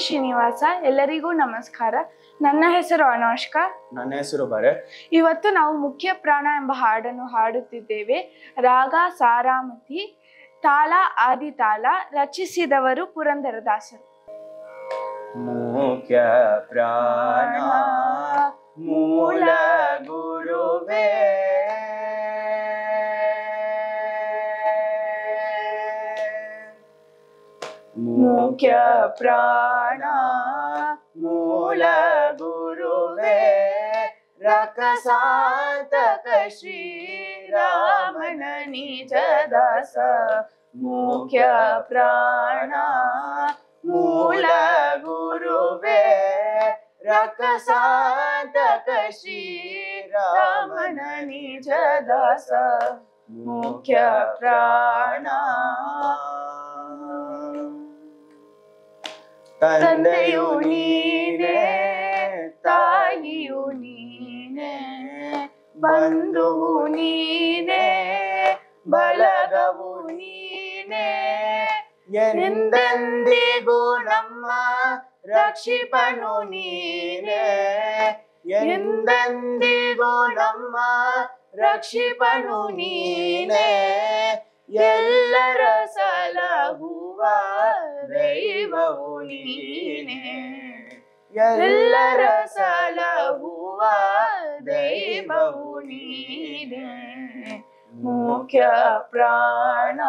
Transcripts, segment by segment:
ಶ್ರೀನಿವಾಸ. ಎಲ್ಲರಿಗೂ ನಮಸ್ಕಾರ. ನನ್ನ ಹೆಸರು ಅನುಷ್ಕಾ. ನನ್ನ ಹೆಸರು ಭರತ್. ಇವತ್ತು ನಾವು ಮುಖ್ಯ ಪ್ರಾಣ ಎಂಬ ಹಾಡನ್ನು ಹಾಡುತ್ತಿದ್ದೇವೆ. ರಾಗ ಸಾರಾಮತಿ, ತಾಳ ಆದಿತಾಳ. ರಚಿಸಿದವರು ಪುರಂದರದಾಸರು. ಮುಖ್ಯ ಪ್ರಾಣ ಮೂಲ ಗುರುವೇ, ಮುಖ್ಯ ಪ್ರಾಣ ಮೂಲ ಗುರುವೇ, ರಕಸಾಂತಕ ಶ್ರೀರಾಮನ ನಿಜ ದಾಸ. ಮುಖ್ಯ ಪ್ರಾಣ ಮೂಲ ಗುರುವೇ, ರಕಸಾಂತಕ ಶ್ರೀರಾಮನ ನಿಜ ದಾಸ. ಮುಖ್ಯ ಪ್ರಾಣ ತಂದೆಯು ನೀನೇ, ತಾಯಿಯು ನೀನೇ, ಬಂಧುವು ನೀನೇ, ಬಳಗವು ನೀನೇ. ಎಂದೆಂದಿಗೂ ನಮ್ಮ ರಕ್ಷಿಪನು ನೀನೇ, ಎಂದೆಂದಿಗೂ ನಮ್ಮ ರಕ್ಷಿಪನು ನೀನೇ. ಎಲ್ಲರ ಸಲಹುವ ದೈವವು ನೀನೇ, ಎಲ್ಲರ ಸಲಹುವ ದೈವವು ನೀನೇ. ಮುಖ್ಯ ಪ್ರಾಣ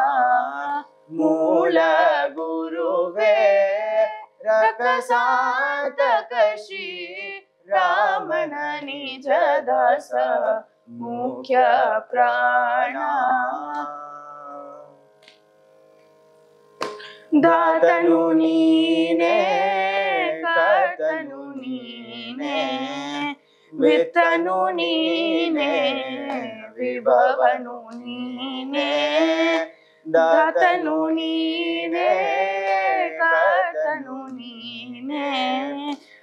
ಮೂಲ ಗುರುವೇ, ರಕಸಾಂತಕ ಶ್ರೀರಾಮನ ನಿಜ ದಾಸ. ಮುಖ್ಯ ಪ್ರಾಣ ದಾತನು ನೀನೇ, ಕರ್ತನು ನೀನೇ, ವಿತ್ತನು ನೀನೇ, ವಿಭವನು ನೀನೇ. ದಾತನು ನೀನೇ, ಕರ್ತನು ನೀನೇ,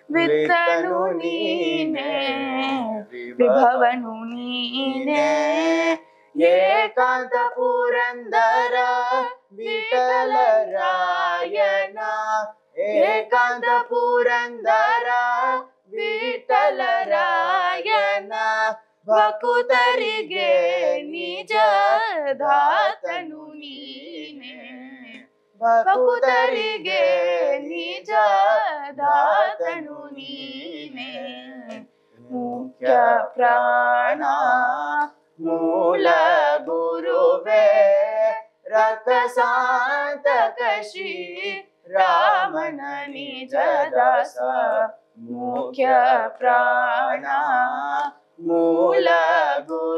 ವಿತ್ತನು ನೀನೇ, ವಿಭವನು ನೀನೇ. ಏಕಾಂತ ಪುರಂದರ ವಿಠಲ ರಾಯನ, ಏಕಾಂತ ಪುರಂದರ ವಿಠಲ ರಾಯನ. ಭಕುತರಿಗೆ ನಿಜ ದಾತನು ನೀನೇ, ಭಕುತರಿಗೆ ನಿಜ ದಾತನು ನೀನೇ. ಮುಖ್ಯ ಪ್ರಾಣ ಮೂಲ ಗುರುವೇ, ರಕಸಾಂತಕ ಶ್ರೀರಾಮನ ನಿಜ ದಾಸ. ಮುಖ್ಯ ಪ್ರಾಣ ಮೂಲ ಗುರು